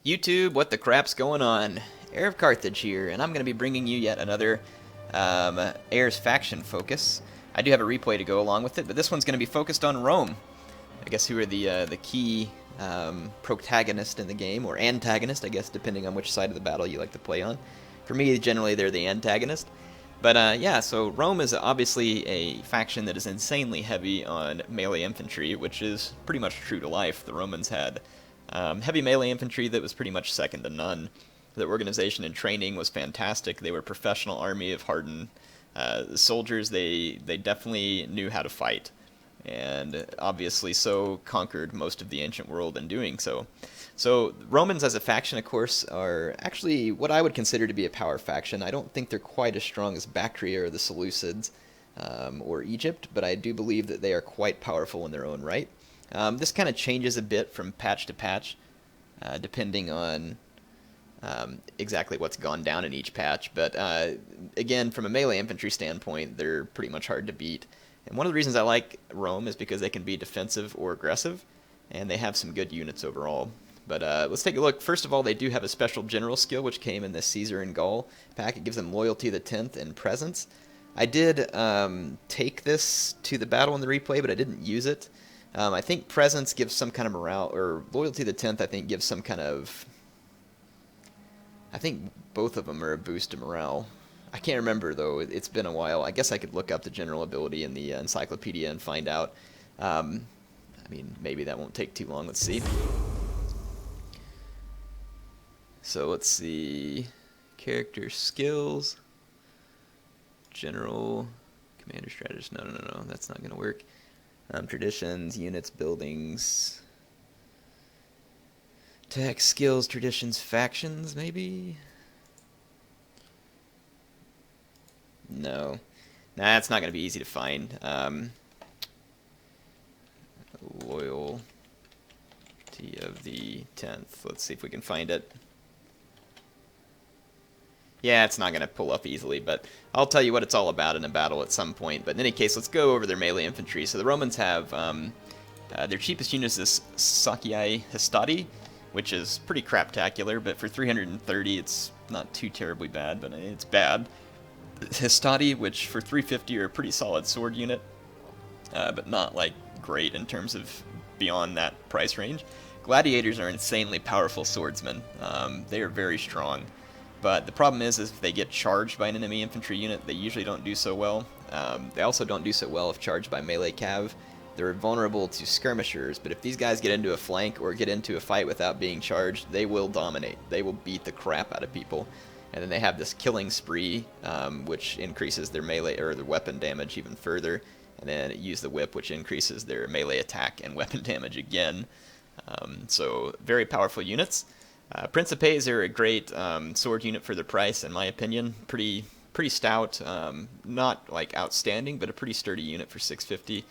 YouTube, what the crap's going on? Heir of Carthage here, and I'm going to be bringing you yet another Heir's faction focus. I do have a replay to go along with it, but this one's going to be focused on Rome. I guess who are the key protagonist in the game, or antagonist, I guess, depending on which side of the battle you like to play on. For me, generally, they're the antagonist. But yeah, so Rome is obviously a faction that is insanely heavy on melee infantry, which is pretty much true to life. The Romans had heavy melee infantry that was pretty much second to none. The organization and training was fantastic. They were a professional army of hardened soldiers. They definitely knew how to fight, and obviously so conquered most of the ancient world in doing so. So Romans as a faction, of course, are actually what I would consider to be a power faction. I don't think they're quite as strong as Bactria or the Seleucids or Egypt, but I do believe that they are quite powerful in their own right. This kind of changes a bit from patch to patch, depending on exactly what's gone down in each patch. But again, from a melee infantry standpoint, they're pretty much hard to beat. And one of the reasons I like Rome is because they can be defensive or aggressive, and they have some good units overall. But let's take a look. First of all, they do have a special general skill, which came in the Caesar and Gaul pack. It gives them Loyalty the 10th and Presence. I did take this to the battle in the replay, but I didn't use it. I think Presence gives some kind of morale, or Loyalty the 10th, I think, gives some kind of... I think both of them are a boost to morale. I can't remember, though. It's been a while. I guess I could look up the general ability in the encyclopedia and find out. I mean, maybe that won't take too long. Let's see. So let's see. Character skills. General. Commander strategist. No. That's not going to work. Traditions, units, buildings. Tech, skills, traditions, factions, maybe? No. Nah, it's not going to be easy to find. Loyalty of the 10th. Let's see if we can find it. Yeah, it's not going to pull up easily, but I'll tell you what it's all about in a battle at some point. But in any case, let's go over their melee infantry. So the Romans have their cheapest unit is Sakiai Hastati, which is pretty craptacular, but for 330 it's not too terribly bad, but it's bad. Hastati, which for 350 are a pretty solid sword unit, but not like great in terms of beyond that price range. Gladiators are insanely powerful swordsmen. They are very strong. But the problem is if they get charged by an enemy infantry unit, they usually don't do so well. They also don't do so well if charged by melee cav. They're vulnerable to skirmishers, but if these guys get into a flank or get into a fight without being charged, they will dominate. They will beat the crap out of people. And then they have this killing spree, which increases their melee or their weapon damage even further. And then use the whip, which increases their melee attack and weapon damage again. So very powerful units. Principes are a great sword unit for their price, in my opinion. Pretty stout, not like outstanding, but a pretty sturdy unit for 650.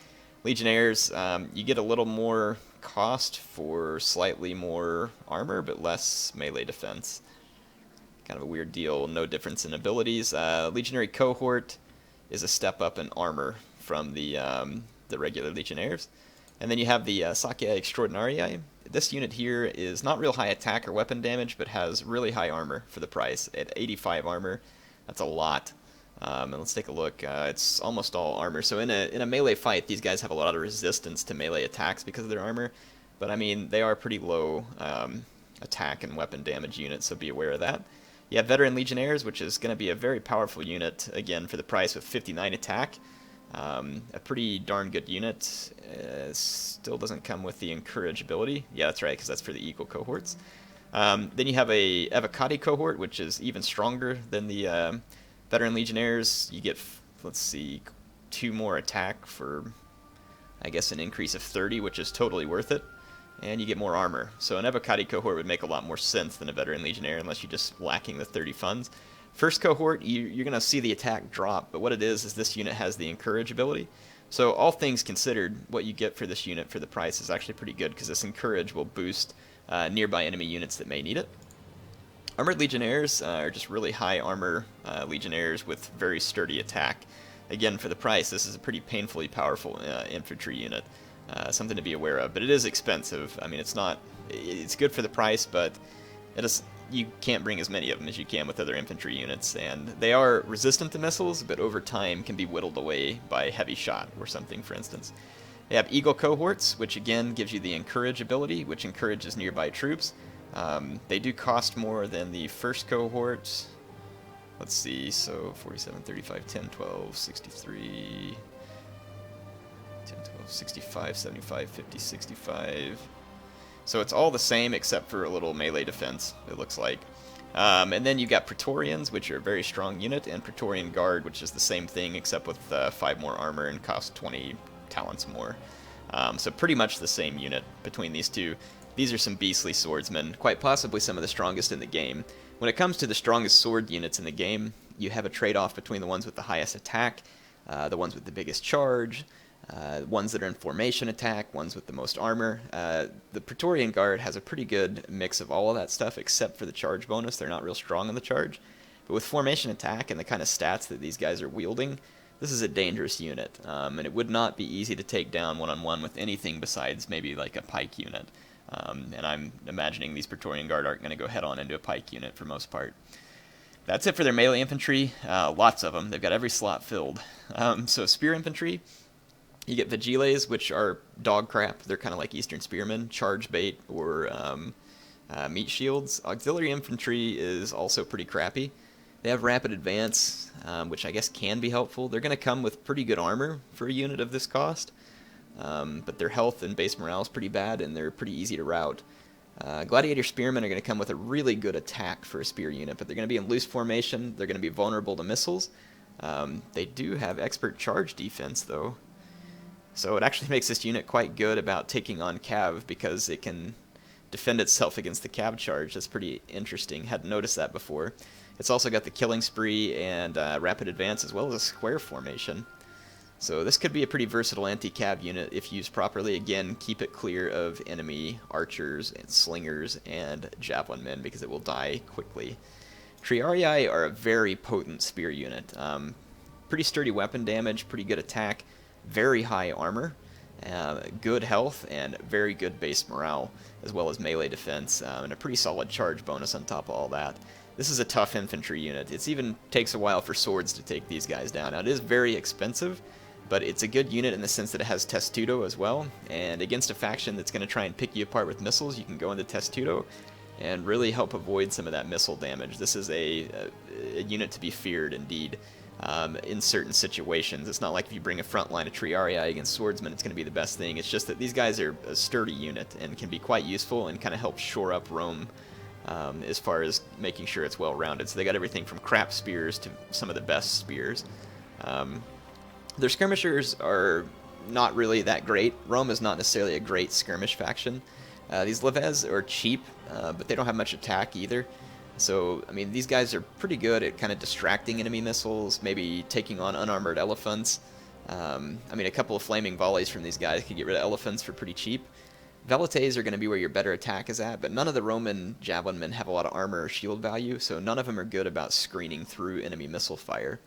Legionnaires, you get a little more cost for slightly more armor, but less melee defense. Kind of a weird deal. No difference in abilities. Legionary cohort is a step up in armor from the regular legionnaires. And then you have the Sakia Extraordinarii. This unit here is not real high attack or weapon damage, but has really high armor for the price. At 85 armor, that's a lot. And let's take a look. It's almost all armor. So in a melee fight, these guys have a lot of resistance to melee attacks because of their armor. But I mean, they are pretty low attack and weapon damage units, so be aware of that. You have Veteran Legionnaires, which is going to be a very powerful unit, again, for the price with 59 attack. A pretty darn good unit. Still doesn't come with the Encourage ability. Yeah, that's right, because that's for the equal cohorts. Then you have a Evocati cohort, which is even stronger than the Veteran Legionnaires. You get, let's see, 2 more attack for, I guess, an increase of 30, which is totally worth it. And you get more armor. So an Evocati cohort would make a lot more sense than a Veteran Legionnaire, unless you're just lacking the 30 funds. First cohort, you're going to see the attack drop, but what it is this unit has the Encourage ability. So all things considered, what you get for this unit for the price is actually pretty good, because this Encourage will boost nearby enemy units that may need it. Armored Legionnaires are just really high armor Legionnaires with very sturdy attack. Again, for the price, this is a pretty painfully powerful infantry unit. Something to be aware of, but it is expensive. I mean, it's good for the price, but It is, you can't bring as many of them as you can with other infantry units, and they are resistant to missiles, but over time can be whittled away by heavy shot or something, for instance. They have Eagle cohorts, which again gives you the Encourage ability, which encourages nearby troops. They do cost more than the first cohort. Let's see, so 47, 35, 10, 12, 63, 10, 12, 65, 75, 50, 65. So it's all the same except for a little melee defense, it looks like. And then you got Praetorians, which are a very strong unit, and Praetorian Guard, which is the same thing except with 5 more armor and cost 20 talents more. So pretty much the same unit between these two. These are some beastly swordsmen, quite possibly some of the strongest in the game. When it comes to the strongest sword units in the game, you have a trade-off between the ones with the highest attack, the ones with the biggest charge, ones that are in formation attack, ones with the most armor. The Praetorian Guard has a pretty good mix of all of that stuff except for the charge bonus. They're not real strong on the charge. But with formation attack and the kind of stats that these guys are wielding, this is a dangerous unit. And it would not be easy to take down one-on-one with anything besides maybe like a pike unit. And I'm imagining these Praetorian Guard aren't going to go head-on into a pike unit for most part. That's it for their melee infantry. Lots of them. They've got every slot filled. So spear infantry, you get Vigiles, which are dog crap. They're kind of like Eastern Spearmen, charge bait, or meat shields. Auxiliary infantry is also pretty crappy. They have rapid advance, which I guess can be helpful. They're going to come with pretty good armor for a unit of this cost. But their health and base morale is pretty bad, and they're pretty easy to rout. Gladiator Spearmen are going to come with a really good attack for a spear unit, but they're going to be in loose formation. They're going to be vulnerable to missiles. They do have expert charge defense, though. So it actually makes this unit quite good about taking on cav, because it can defend itself against the cav charge. That's pretty interesting. Hadn't noticed that before. It's also got the killing spree and rapid advance, as well as a square formation. So this could be a pretty versatile anti-cav unit if used properly. Again, keep it clear of enemy archers and slingers and javelin men, because it will die quickly. Triarii are a very potent spear unit. Pretty sturdy weapon damage, pretty good attack, very high armor, good health, and very good base morale, as well as melee defense, and a pretty solid charge bonus on top of all that. This is a tough infantry unit. It even takes a while for swords to take these guys down. Now, it is very expensive, but it's a good unit in the sense that it has Testudo as well, and against a faction that's going to try and pick you apart with missiles, you can go into Testudo and really help avoid some of that missile damage. This is a unit to be feared, indeed. In certain situations. It's not like if you bring a front line of Triarii against swordsmen, it's going to be the best thing. It's just that these guys are a sturdy unit and can be quite useful and kind of help shore up Rome as far as making sure it's well-rounded. So they got everything from crap spears to some of the best spears. Their skirmishers are not really that great. Rome is not necessarily a great skirmish faction. These Leves are cheap, but they don't have much attack either. So, I mean, these guys are pretty good at kind of distracting enemy missiles, maybe taking on unarmored elephants. I mean, a couple of flaming volleys from these guys could get rid of elephants for pretty cheap. Velites are going to be where your better attack is at, but none of the Roman javelin men have a lot of armor or shield value, so none of them are good about screening through enemy missile fire.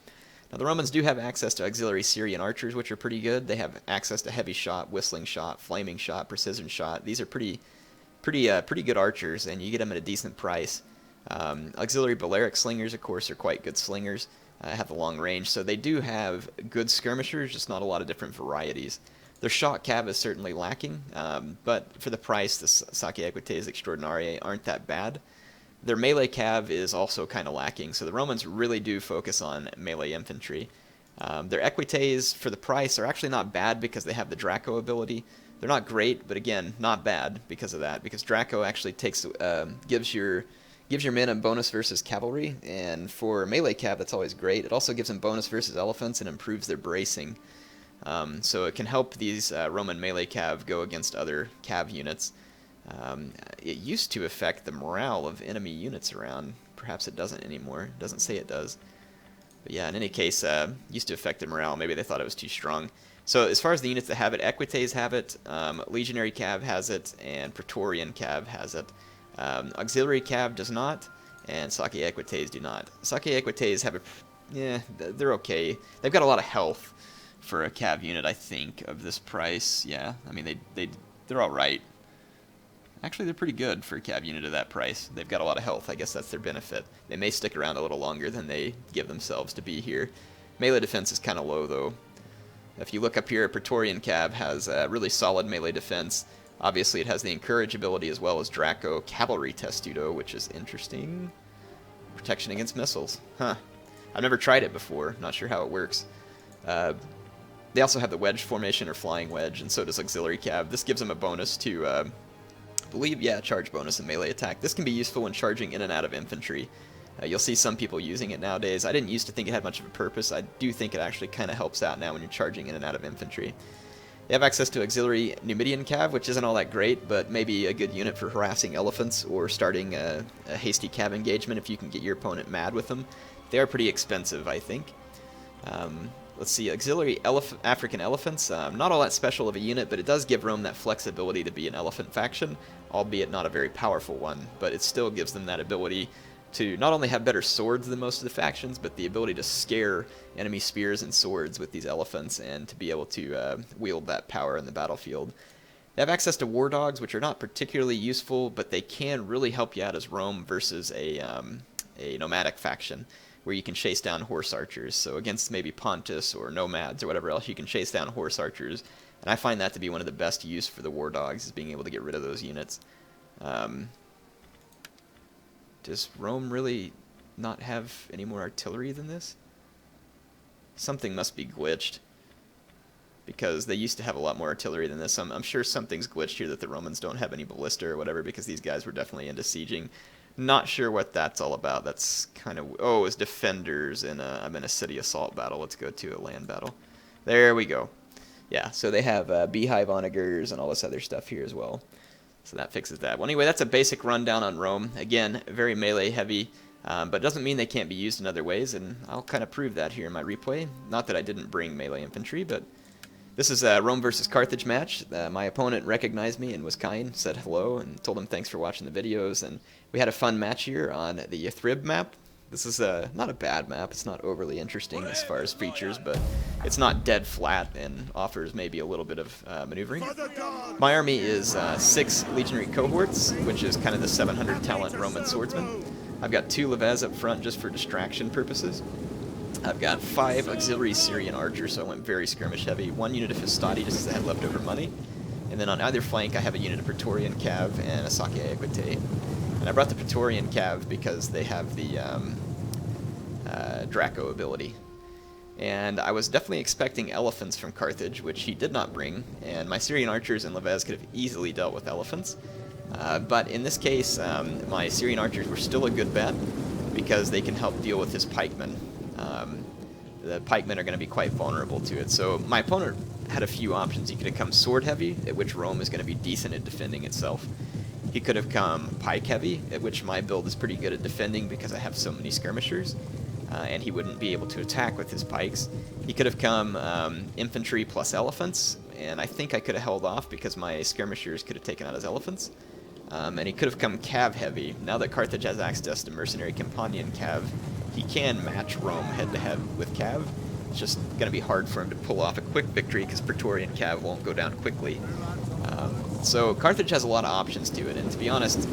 Now, the Romans do have access to auxiliary Syrian archers, which are pretty good. They have access to heavy shot, whistling shot, flaming shot, precision shot. These are pretty good archers, and you get them at a decent price. Auxiliary Balearic slingers, of course, are quite good slingers, have a long range, so they do have good skirmishers, just not a lot of different varieties. Their shot cav is certainly lacking, but for the price, the Sacchi Equites Extraordinariae aren't that bad. Their melee cav is also kind of lacking, so the Romans really do focus on melee infantry. Their Equites, for the price, are actually not bad because they have the Draco ability. They're not great, but again, not bad because of that, because Draco actually gives your men a bonus versus cavalry, and for melee cav, that's always great. It also gives them bonus versus elephants and improves their bracing. So it can help these Roman melee cav go against other cav units. It used to affect the morale of enemy units around. Perhaps it doesn't anymore. It doesn't say it does. But yeah, in any case, used to affect the morale. Maybe they thought it was too strong. So as far as the units that have it, Equites have it, Legionary cav has it, and Praetorian cav has it. Auxiliary cav does not, and Sacchi Equites do not. Sacchi Equites have they're okay. They've got a lot of health for a cav unit, I think, of this price. Yeah, I mean, they're all right. Actually, they're pretty good for a cav unit of that price. They've got a lot of health. I guess that's their benefit. They may stick around a little longer than they give themselves to be here. Melee defense is kind of low, though. If you look up here, Praetorian Cav has a really solid melee defense. Obviously, it has the Encourage ability as well as Draco Cavalry Testudo, which is interesting. Protection against missiles. Huh. I've never tried it before. Not sure how it works. They also have the Wedge formation or Flying Wedge, and so does Auxiliary Cav. This gives them a bonus to, I believe, yeah, charge bonus and melee attack. This can be useful when charging in and out of infantry. You'll see some people using it nowadays. I didn't used to think it had much of a purpose. I do think it actually kind of helps out now when you're charging in and out of infantry. They have access to Auxiliary Numidian Cav, which isn't all that great, but maybe a good unit for harassing elephants or starting a hasty Cav engagement if you can get your opponent mad with them. They are pretty expensive, I think. Let's see, Auxiliary African Elephants, not all that special of a unit, but it does give Rome that flexibility to be an elephant faction, albeit not a very powerful one, but it still gives them that ability to not only have better swords than most of the factions, but the ability to scare enemy spears and swords with these elephants and to be able to wield that power in the battlefield. They have access to war dogs, which are not particularly useful, but they can really help you out as Rome versus a nomadic faction, where you can chase down horse archers. So against maybe Pontus or nomads or whatever else, you can chase down horse archers. And I find that to be one of the best use for the war dogs, is being able to get rid of those units. Does Rome really not have any more artillery than this? Something must be glitched, because they used to have a lot more artillery than this. I'm sure something's glitched here that the Romans don't have any ballista or whatever, because these guys were definitely into sieging. Not sure what that's all about. That's kind of... Oh, it's defenders, and I'm in a city assault battle. Let's go to a land battle. There we go. Yeah, so they have beehive onagers and all this other stuff here as well. So that fixes that. Well, anyway, that's a basic rundown on Rome. Again, very melee heavy, but it doesn't mean they can't be used in other ways, and I'll kind of prove that here in my replay. Not that I didn't bring melee infantry, but this is a Rome versus Carthage match. My opponent recognized me and was kind, said hello, and told him thanks for watching the videos, and we had a fun match here on the Yathrib map. This is not a bad map. It's not overly interesting as far as features, but it's not dead flat and offers maybe a little bit of maneuvering. My army is 6 legionary cohorts, which is kind of the 700 talent Roman swordsmen. I've got 2 Levez up front just for distraction purposes. I've got 5 auxiliary Syrian archers, so I went very skirmish heavy. 1 unit of Histati just as I had leftover money. And then on either flank I have a unit of Praetorian Cav and a Sakia Equite. And I brought the Praetorian Cav because they have the Draco ability. And I was definitely expecting elephants from Carthage, which he did not bring, and my Syrian archers and Levez could have easily dealt with elephants. But in this case, my Syrian archers were still a good bet, because they can help deal with his pikemen. The pikemen are going to be quite vulnerable to it. So my opponent had a few options. He could have come sword heavy, at which Rome is going to be decent at defending itself. He could have come pike heavy, at which my build is pretty good at defending because I have so many skirmishers, and he wouldn't be able to attack with his pikes. He could have come infantry plus elephants, and I think I could have held off because my skirmishers could have taken out his elephants. And he could have come cav heavy. Now that Carthage has access to mercenary companion cav, he can match Rome head-to-head with cav. It's just going to be hard for him to pull off a quick victory because Praetorian cav won't go down quickly. So Carthage has a lot of options to it, and to be honest,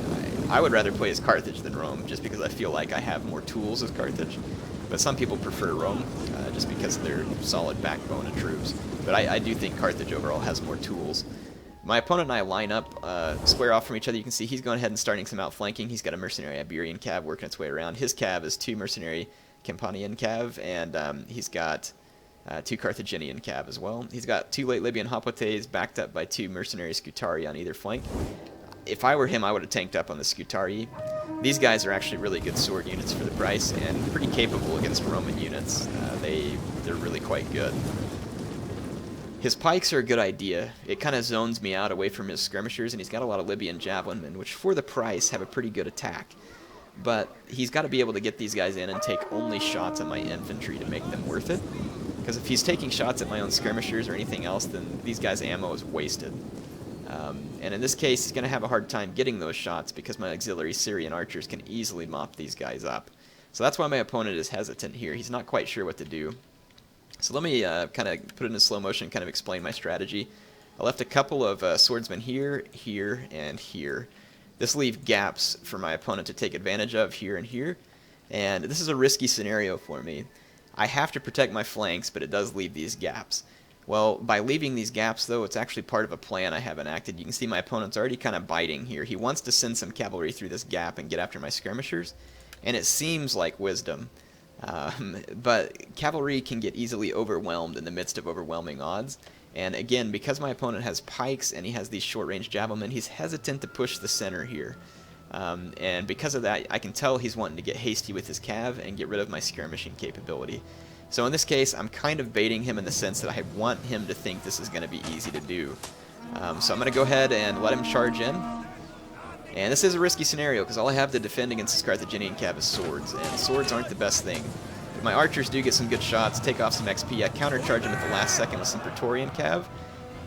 I would rather play as Carthage than Rome, just because I feel like I have more tools as Carthage. But some people prefer Rome, just because of their solid backbone of troops. But I do think Carthage overall has more tools. My opponent and I line up square off from each other. You can see he's going ahead and starting some outflanking. He's got a mercenary Iberian cav working its way around. His cav is 2 mercenary Campanian cav, and he's got 2 Carthaginian cav as well. He's got 2 late Libyan Hoplites backed up by 2 mercenary Scutari on either flank. If I were him, I would have tanked up on the Scutari. These guys are actually really good sword units for the price and pretty capable against Roman units. They're really quite good. His pikes are a good idea. It kind of zones me out away from his skirmishers, and he's got a lot of Libyan javelinmen, which for the price have a pretty good attack. But he's got to be able to get these guys in and take only shots at my infantry to make them worth it. Because if he's taking shots at my own skirmishers or anything else, then these guys' ammo is wasted. And in this case, he's going to have a hard time getting those shots because my auxiliary Syrian archers can easily mop these guys up. So that's why my opponent is hesitant here. He's not quite sure what to do. So let me kind of put it in slow motion, kind of explain my strategy. I left a couple of swordsmen here, here, and here. This leaves gaps for my opponent to take advantage of here and here, and this is a risky scenario for me. I have to protect my flanks, but it does leave these gaps. Well, by leaving these gaps, though, it's actually part of a plan I have enacted. You can see my opponent's already kind of biting here. He wants to send some cavalry through this gap and get after my skirmishers, and it seems like wisdom. But cavalry can get easily overwhelmed in the midst of overwhelming odds. And again, because my opponent has pikes and he has these short-range javelmen, he's hesitant to push the center here. And because of that, I can tell he's wanting to get hasty with his cav and get rid of my skirmishing capability. So in this case, I'm kind of baiting him in the sense that I want him to think this is going to be easy to do. So I'm going to go ahead and let him charge in. And this is a risky scenario because all I have to defend against this Carthaginian cav is swords, and swords aren't the best thing. If my archers do get some good shots, take off some XP, I countercharge him at the last second with some Praetorian cav,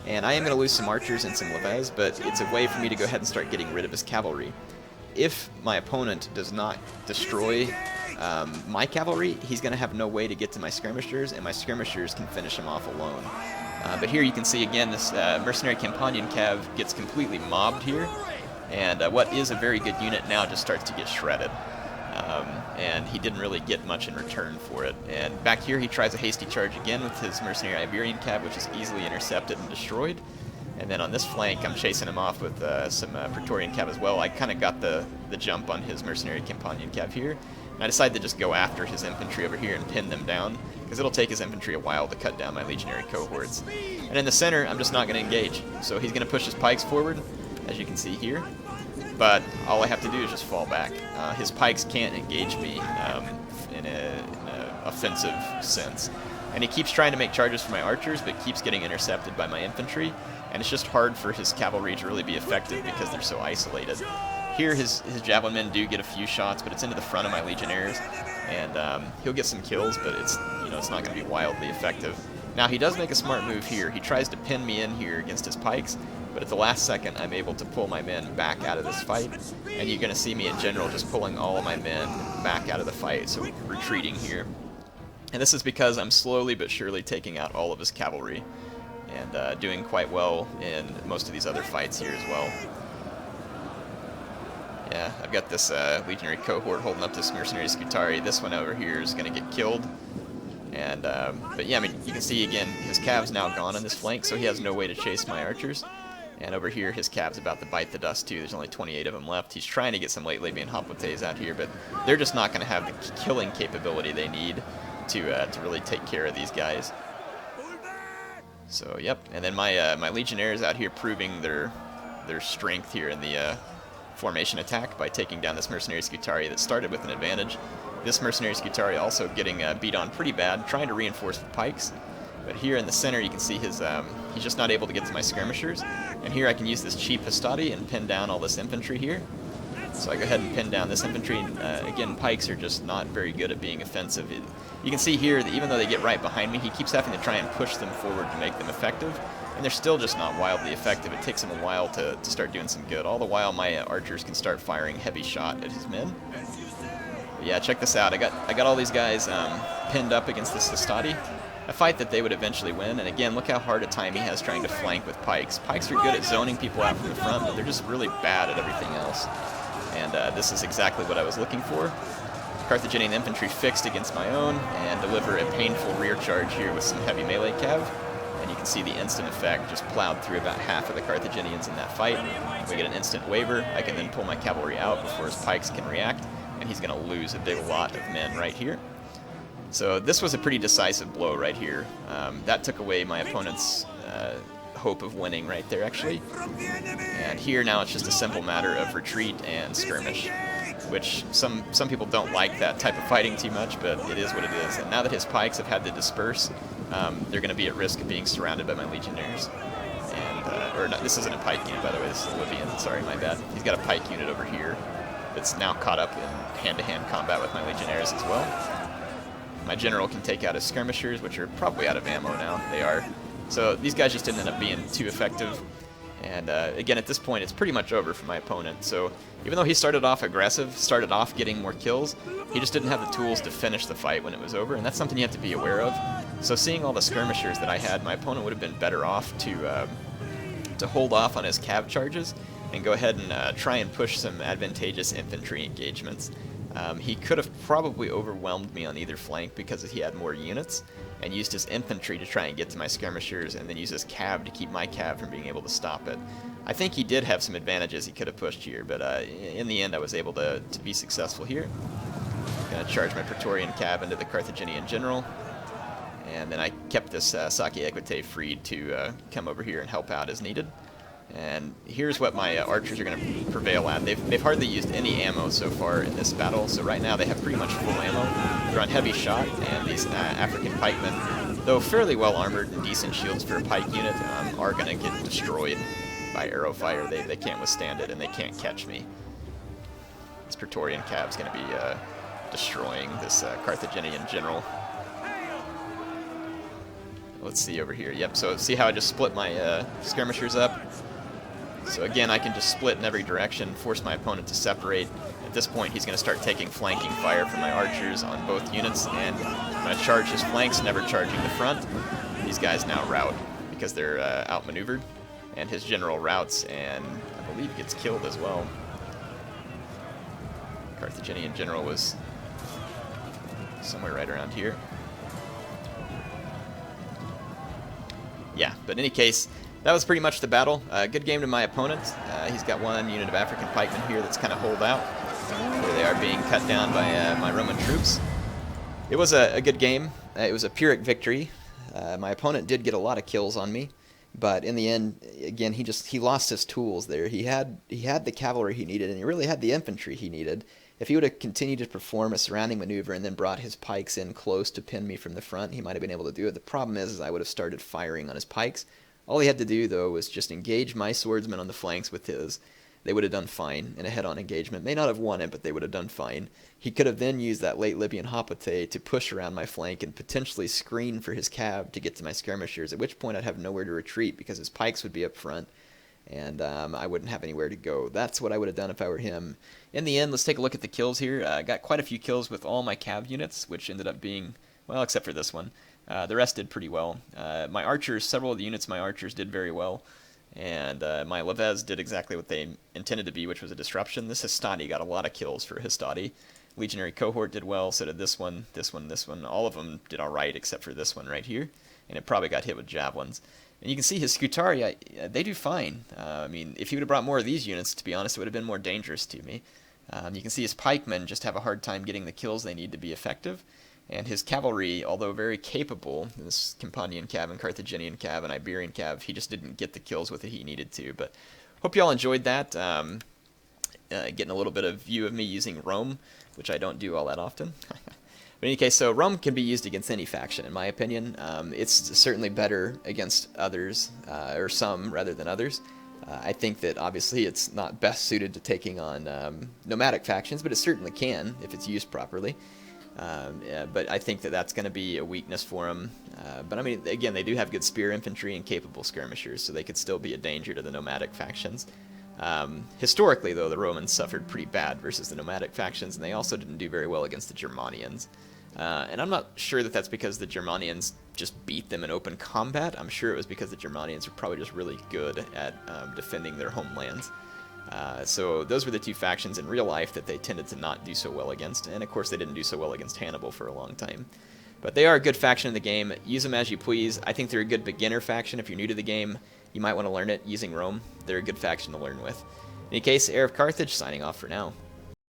and I am going to lose some archers and some leves, but it's a way for me to go ahead and start getting rid of his cavalry. If my opponent does not destroy my cavalry, he's going to have no way to get to my skirmishers, and my skirmishers can finish him off alone. But here you can see again this mercenary Campanian cav gets completely mobbed here, and what is a very good unit now just starts to get shredded. And he didn't really get much in return for it. And back here he tries a hasty charge again with his mercenary Iberian cav, which is easily intercepted and destroyed. And then on this flank I'm chasing him off with some Praetorian cav as well. I kind of got the jump on his mercenary Campanian cav here. And I decided to just go after his infantry over here and pin them down, because it'll take his infantry a while to cut down my legionary cohorts. And in the center, I'm just not going to engage. So he's going to push his pikes forward, as you can see here. But all I have to do is just fall back. His pikes can't engage me in an offensive sense. And he keeps trying to make charges for my archers, but keeps getting intercepted by my infantry. And it's just hard for his cavalry to really be effective because they're so isolated. Here his javelin men do get a few shots, but it's into the front of my legionnaires, and he'll get some kills, but it's not going to be wildly effective. Now he does make a smart move here. He tries to pin me in here against his pikes, but at the last second I'm able to pull my men back out of this fight, and you're going to see me in general just pulling all of my men back out of the fight, so retreating here. And this is because I'm slowly but surely taking out all of his cavalry, and doing quite well in most of these other fights here as well. Yeah, I've got this legionary cohort holding up this mercenary Scutari. This one over here is going to get killed. And but yeah, I mean, you can see again, his cav's now gone on this flank, so he has no way to chase my archers. And over here, his cav's about to bite the dust too. There's only 28 of them left. He's trying to get some late Labian Hoplites out here, but they're just not going to have the killing capability they need to really take care of these guys. So yep, and then my legionnaires out here proving their strength here in the formation attack by taking down this mercenary Scutari that started with an advantage. This mercenary Scutari also getting beat on pretty bad, trying to reinforce with pikes. But here in the center you can see he's just not able to get to my skirmishers. And here I can use this cheap Hastati and pin down all this infantry here. So I go ahead and pin down this infantry, and again, pikes are just not very good at being offensive. You can see here that even though they get right behind me, he keeps having to try and push them forward to make them effective. And they're still just not wildly effective. It takes him a while to start doing some good. All the while, my archers can start firing heavy shot at his men. But yeah, check this out. I got all these guys pinned up against this Hastati. A fight that they would eventually win. And again, look how hard a time he has trying to flank with pikes. Pikes are good at zoning people out from the front, but they're just really bad at everything else. And this is exactly what I was looking for. Carthaginian infantry fixed against my own, and deliver a painful rear charge here with some heavy melee cav. And you can see the instant effect, just plowed through about half of the Carthaginians in that fight. We get an instant waver. I can then pull my cavalry out before his pikes can react, and he's going to lose a big lot of men right here. So this was a pretty decisive blow right here. That took away my opponent's hope of winning right there, actually. And here now it's just a simple matter of retreat and skirmish, which some people don't like that type of fighting too much, but it is what it is. And now that his pikes have had to disperse, they're going to be at risk of being surrounded by my legionnaires. And or no, this isn't a pike unit, by the way. This is a Libyan. Sorry, my bad. He's got a pike unit over here that's now caught up in hand-to-hand combat with my legionnaires as well. My general can take out his skirmishers, which are probably out of ammo now. They are. So these guys just didn't end up being too effective. And again, at this point, it's pretty much over for my opponent. So even though he started off aggressive, started off getting more kills, he just didn't have the tools to finish the fight when it was over. And that's something you have to be aware of. So seeing all the skirmishers that I had, my opponent would have been better off to to hold off on his cav charges and go ahead and try and push some advantageous infantry engagements. He could have probably overwhelmed me on either flank because he had more units, and used his infantry to try and get to my skirmishers, and then use his cav to keep my cav from being able to stop it. I think he did have some advantages he could have pushed here, but in the end I was able to be successful here. Gonna charge my Praetorian cav into the Carthaginian general, and then I kept this Saki Equite freed to come over here and help out as needed. And here's what my archers are going to prevail at. They've hardly used any ammo so far in this battle, so right now they have pretty much full ammo. They're on heavy shot, and these African pikemen, though fairly well armored and decent shields for a pike unit, are going to get destroyed by arrow fire. They can't withstand it, and they can't catch me. This Praetorian cav is going to be destroying this Carthaginian general. Let's see over here. Yep, so see how I just split my skirmishers up? So again, I can just split in every direction, force my opponent to separate. At this point, he's going to start taking flanking fire from my archers on both units, and I'm going to charge his flanks, never charging the front. These guys now rout because they're outmaneuvered, and his general routs, and I believe gets killed as well. Carthaginian general was somewhere right around here. Yeah, but in any case, that was pretty much the battle. Good game to my opponent. He's got one unit of African pikemen here that's kind of holed out. Here they are being cut down by my Roman troops. It was a good game. It was a Pyrrhic victory. My opponent did get a lot of kills on me, but in the end, again, he lost his tools there. He had the cavalry he needed, and he really had the infantry he needed. If he would have continued to perform a surrounding maneuver and then brought his pikes in close to pin me from the front, he might have been able to do it. The problem is I would have started firing on his pikes. All he had to do, though, was just engage my swordsmen on the flanks with his. They would have done fine in a head-on engagement. May not have won it, but they would have done fine. He could have then used that late Libyan hoplite to push around my flank and potentially screen for his cav to get to my skirmishers, at which point I'd have nowhere to retreat because his pikes would be up front, and I wouldn't have anywhere to go. That's what I would have done if I were him. In the end, let's take a look at the kills here. I got quite a few kills with all my cav units, which ended up being, well, except for this one. The rest did pretty well. My archers, several of the units my archers did very well, and my Levez did exactly what they intended to be, which was a disruption. This Hastati got a lot of kills for Hastati. Legionary cohort did well, so did this one, this one, this one. All of them did alright except for this one right here, and it probably got hit with javelins. And you can see his Scutari, they do fine. I mean, if he would have brought more of these units, to be honest, it would have been more dangerous to me. You can see his pikemen just have a hard time getting the kills they need to be effective. And his cavalry, although very capable, this Campanian cav and Carthaginian cav and Iberian cav, he just didn't get the kills with it he needed to. But hope you all enjoyed that. Getting a little bit of view of me using Rome, which I don't do all that often. But in any case, so Rome can be used against any faction, in my opinion. It's certainly better against others, or some rather than others. I think that obviously it's not best suited to taking on nomadic factions, but it certainly can if it's used properly. But I think that that's going to be a weakness for them. But I mean, again, they do have good spear infantry and capable skirmishers, so they could still be a danger to the nomadic factions. Historically, though, the Romans suffered pretty bad versus the nomadic factions, and they also didn't do very well against the Germanians. And I'm not sure that that's because the Germanians just beat them in open combat. I'm sure it was because the Germanians were probably just really good at defending their homelands. So those were the two factions in real life that they tended to not do so well against, and of course they didn't do so well against Hannibal for a long time. But they are a good faction in the game. Use them as you please. I think they're a good beginner faction. If you're new to the game, you might want to learn it using Rome. They're a good faction to learn with. In any case, Heir of Carthage signing off for now.